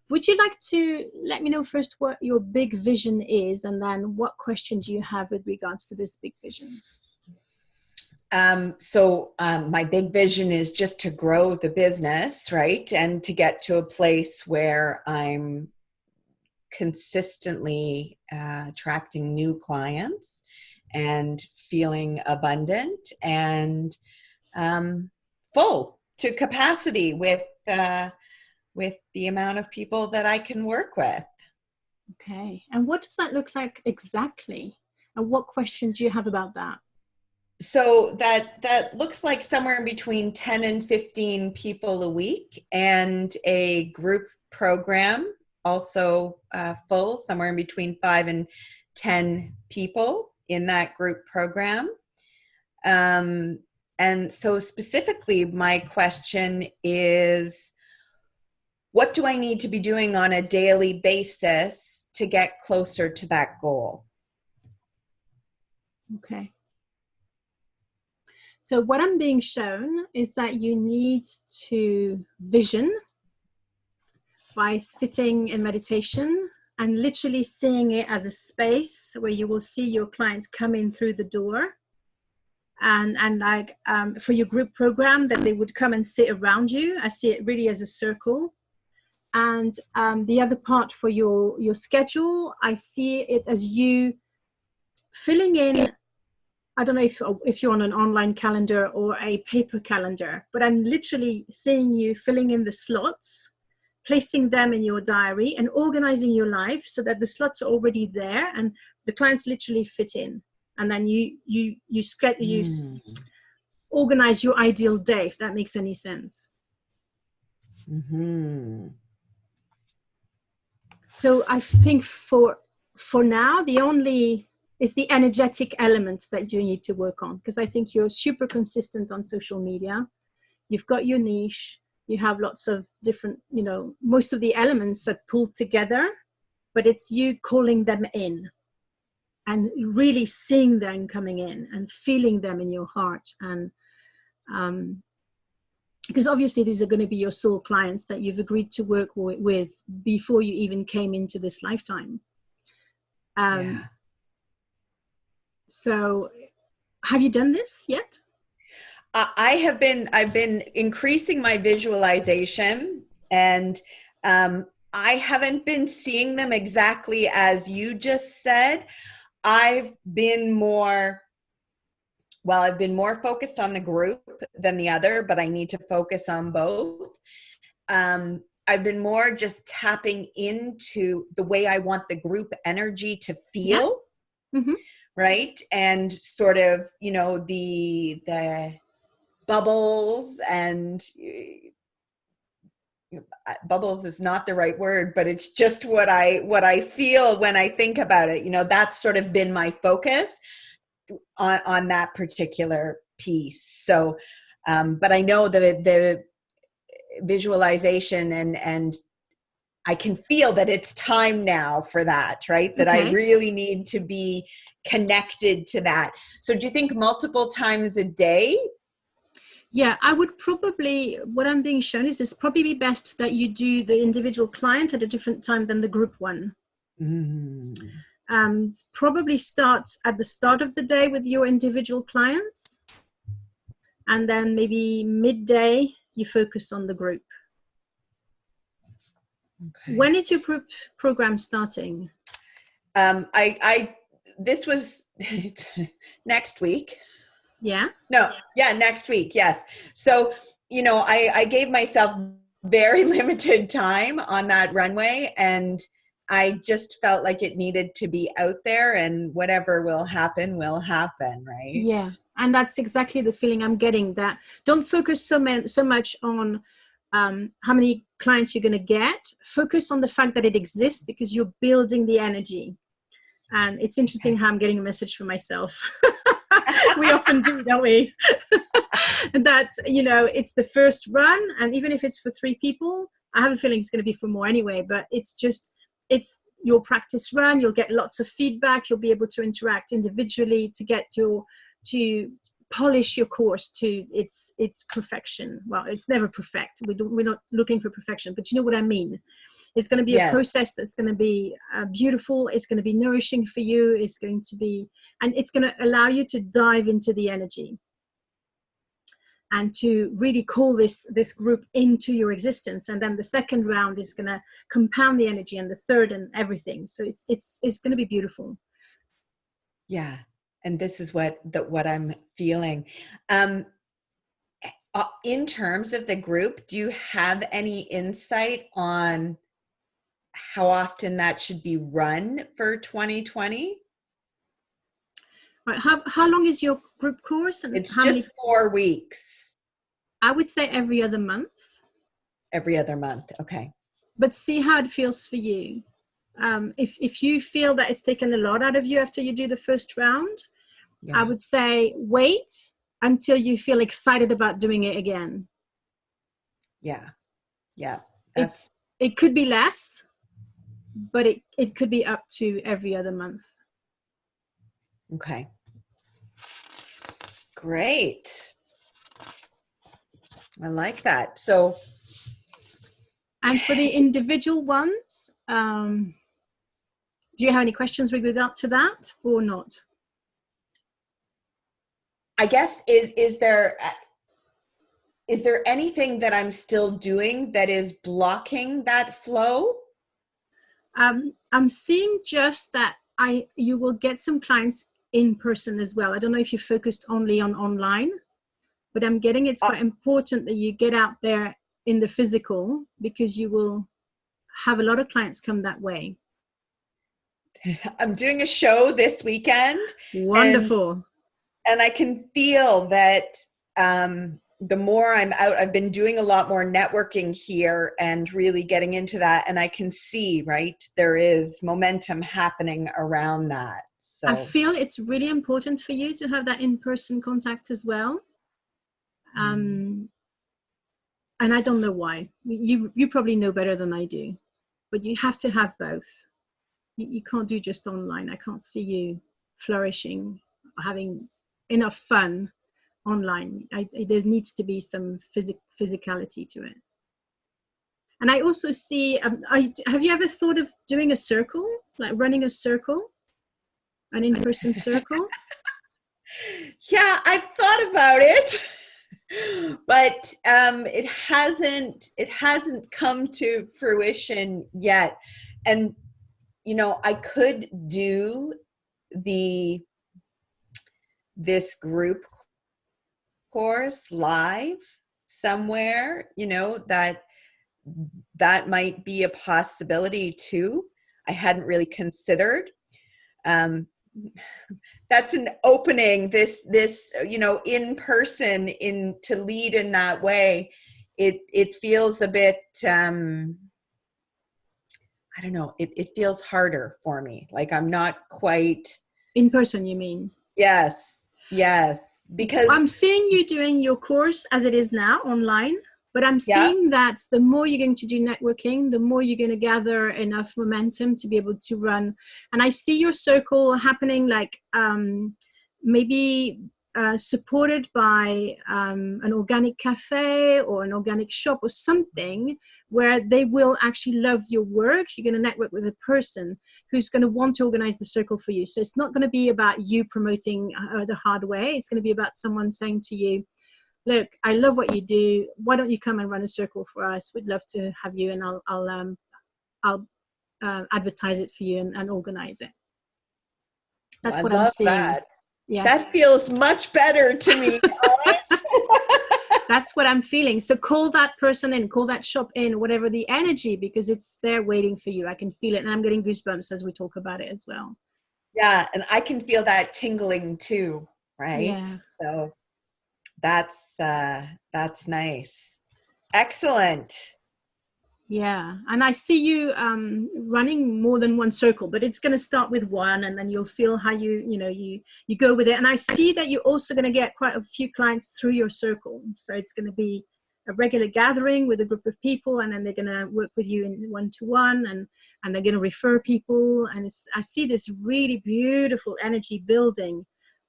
Would you like to let me know first what your big vision is, and then what question do you have with regards to this big vision? My big vision is just to grow the business, right? And to get to a place where I'm consistently attracting new clients and feeling abundant and full to capacity with the amount of people that I can work with. Okay. And what does that look like exactly? And what questions do you have about that? So that looks like somewhere in between 10 and 15 people a week, and a group program also full, somewhere in between 5 and 10 people in that group program. And so specifically, my question is, what do I need to be doing on a daily basis to get closer to that goal? Okay. So what I'm being shown is that you need to vision by sitting in meditation and literally seeing it as a space where you will see your clients come in through the door, and like for your group program, that they would come and sit around you. I see it really as a circle. And the other part for your schedule, I see it as you filling in. I don't know if you're on an online calendar or a paper calendar, but I'm literally seeing you filling in the slots, placing them in your diary and organizing your life so that the slots are already there and the clients literally fit in. And then you organize your ideal day, if that makes any sense. Mm-hmm. So I think for now, the only is the energetic elements that you need to work on, because I think you're super consistent on social media. You've got your niche. You have lots of different, most of the elements are pulled together, but it's you calling them in and really seeing them coming in and feeling them in your heart. And because obviously these are going to be your soul clients that you've agreed to work with before you even came into this lifetime. Yeah. So have you done this yet? I've been increasing my visualization, and I haven't been seeing them exactly as you just said. I've been more focused on the group than the other, but I need to focus on both. I've been more just tapping into the way I want the group energy to feel. Yeah. Mm-hmm. Right. And sort of, the bubbles, and bubbles is not the right word, but it's just what I feel when I think about it. That's sort of been my focus on that particular piece. So, but I know the visualization and I can feel that it's time now for that, right? That I really need to be connected to that. So do you think multiple times a day? Yeah, I would probably, what I'm being shown is it's probably best that you do the individual client at a different time than the group one. Mm. Probably start at the start of the day with your individual clients, and then maybe midday you focus on the group. Okay. When is your group program starting? This was next week. Yeah. No. Yeah. Next week. Yes. So, I gave myself very limited time on that runway, and I just felt like it needed to be out there, and whatever will happen, right? Yeah. And that's exactly the feeling I'm getting, that don't focus so much on how many clients you're going to get. Focus on the fact that it exists, because you're building the energy. And it's interesting how I'm getting a message for myself. We often do, don't we? That, it's the first run. And even if it's for 3 people, I have a feeling it's going to be for more anyway. But it's your practice run. You'll get lots of feedback. You'll be able to interact individually to get to polish your course to its perfection. Well, it's never perfect. We're not looking for perfection, but you know what I mean. It's going to be a process that's going to be beautiful. It's going to be nourishing for you. It's going to be, and it's going to allow you to dive into the energy and to really call this group into your existence. And then the second round is going to compound the energy, and the third, and everything. So it's going to be beautiful. Yeah. And this is what I'm feeling. In terms of the group, do you have any insight on how often that should be run for 2020? Right. How long is your group course? And it's how just many? 4 weeks. I would say every other month. Every other month. Okay. But see how it feels for you. If you feel that it's taken a lot out of you after you do the first round, I would say wait until you feel excited about doing it again. Yeah. It could be less, but it could be up to every other month. Okay. Great. I like that. So, and for the individual ones, do you have any questions with regard to that or not? I guess, is there anything that I'm still doing that is blocking that flow? I'm seeing just that you will get some clients in person as well. I don't know if you focused only on online, but I'm getting it's quite important that you get out there in the physical, because you will have a lot of clients come that way. I'm doing a show this weekend. Wonderful. And I can feel that the more I'm out, I've been doing a lot more networking here and really getting into that. And I can see, right, there is momentum happening around that. So I feel it's really important for you to have that in-person contact as well. And I don't know why. You probably know better than I do, but you have to have both. You can't do just online. I can't see you flourishing, having enough fun online. There needs to be some physicality to it. And I also see, have you ever thought of doing a circle, like running a circle, an in-person circle? Yeah, I've thought about it, but it hasn't come to fruition yet. And I could do this group course live somewhere, that might be a possibility too. I hadn't really considered. That's an opening, this in person, to lead in that way. It feels a bit, I don't know, it feels harder for me. Like I'm not quite in person, you mean? Yes, because I'm seeing you doing your course as it is now online, but I'm seeing that the more you're going to do networking, the more you're going to gather enough momentum to be able to run. And I see your circle happening, like maybe supported by an organic cafe or an organic shop or something, where they will actually love your work. You're going to network with a person who's going to want to organize the circle for you. So it's not going to be about you promoting the hard way. It's going to be about someone saying to you, look, I love what you do. Why don't you come and run a circle for us? We'd love to have you, and I'll advertise it for you and organize it. That's what I'm seeing. That. Yeah, that feels much better to me. That's what I'm feeling. So call that person in, call that shop in, whatever the energy, because it's there waiting for you. I can feel it, and I'm getting goosebumps as we talk about it as well. Yeah, and I can feel that tingling too, right? Yeah. So that's nice. Excellent. Yeah, and I see you running more than one circle, but it's going to start with one, and then you'll feel how you go with it. And I see that you're also going to get quite a few clients through your circle. So it's going to be a regular gathering with a group of people, and then they're going to work with you in one-to-one, and they're going to refer people. And I see this really beautiful energy building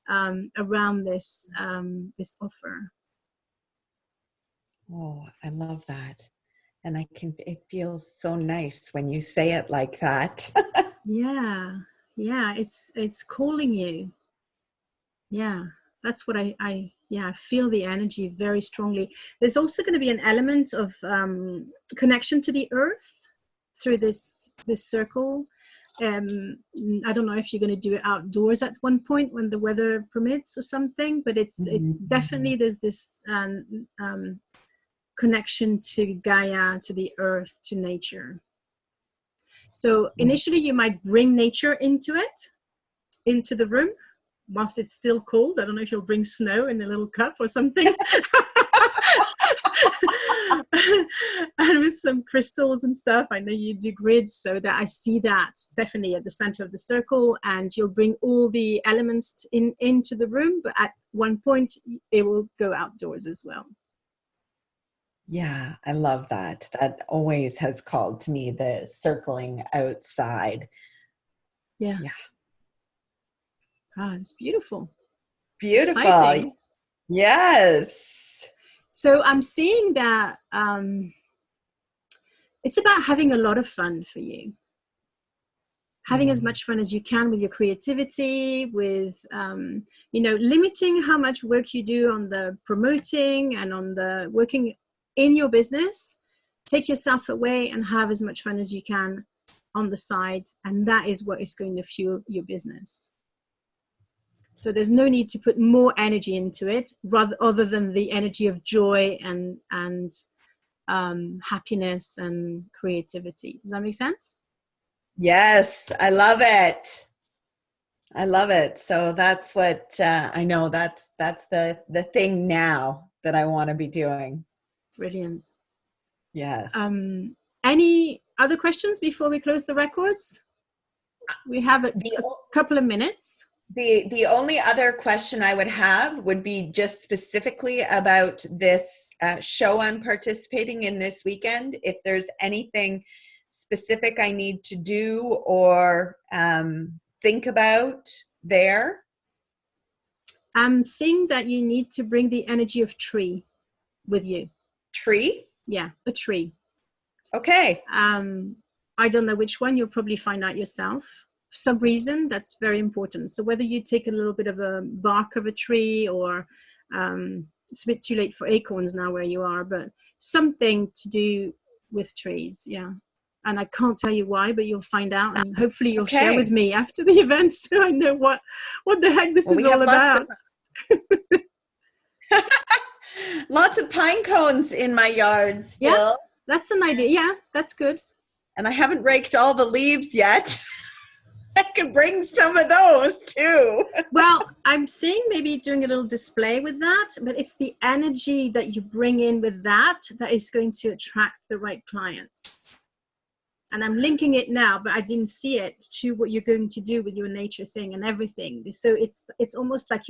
around this this offer. Oh, I love that. And it feels so nice when you say it like that. Yeah, it's calling you. Yeah, that's what I feel the energy very strongly. There's also going to be an element of connection to the earth through this circle. I don't know if you're going to do it outdoors at one point when the weather permits or something, but it's definitely, there's this connection to Gaia, to the earth, to nature. So initially you might bring nature into the room whilst it's still cold. I don't know if you'll bring snow in a little cup or something. And with some crystals and stuff. I know you do grids, so that I see that Stephanie at the center of the circle, and you'll bring all the elements into the room, but at one point it will go outdoors as well. Yeah, I love that. That always has called to me, the circling outside. Yeah. Ah, it's beautiful. Beautiful. Exciting. Yes. So I'm seeing that it's about having a lot of fun for you. Having as much fun as you can with your creativity, with, limiting how much work you do on the promoting and on the working in your business. Take yourself away and have as much fun as you can on the side. And that is what is going to fuel your business. So there's no need to put more energy into it, other than the energy of joy and happiness and creativity. Does that make sense? Yes, I love it. I love it. So that's what I know. That's the thing now that I want to be doing. Brilliant. Yes. Any other questions before we close the records? We have a couple of minutes. The only other question I would have would be just specifically about this show I'm participating in this weekend. If there's anything specific I need to do or think about there. I'm seeing that you need to bring the energy of tree with you. Tree? Yeah, a tree. Okay. I don't know which one. You'll probably find out yourself. For some reason, that's very important. So whether you take a little bit of a bark of a tree, or it's a bit too late for acorns now where you are, but something to do with trees. Yeah. And I can't tell you why, but you'll find out, and hopefully you'll share with me after the event, so I know what the heck this is all about. Lots of pine cones in my yard still. Yeah, that's an idea. Yeah, that's good. And I haven't raked all the leaves yet. I could bring some of those too. Well, I'm seeing maybe doing a little display with that, but it's the energy that you bring in with that is going to attract the right clients. And I'm linking it now, but I didn't see it, to what you're going to do with your nature thing and everything. So it's almost like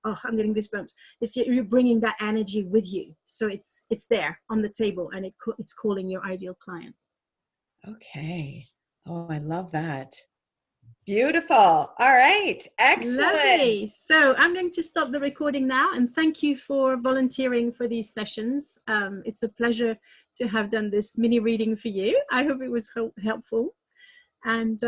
I'm getting goosebumps. You're bringing that energy with you. So it's there on the table, and it's calling your ideal client. Okay. Oh, I love that. Beautiful. All right. Excellent. Lovely. So I'm going to stop the recording now, and thank you for volunteering for these sessions. It's a pleasure to have done this mini reading for you. I hope it was helpful. And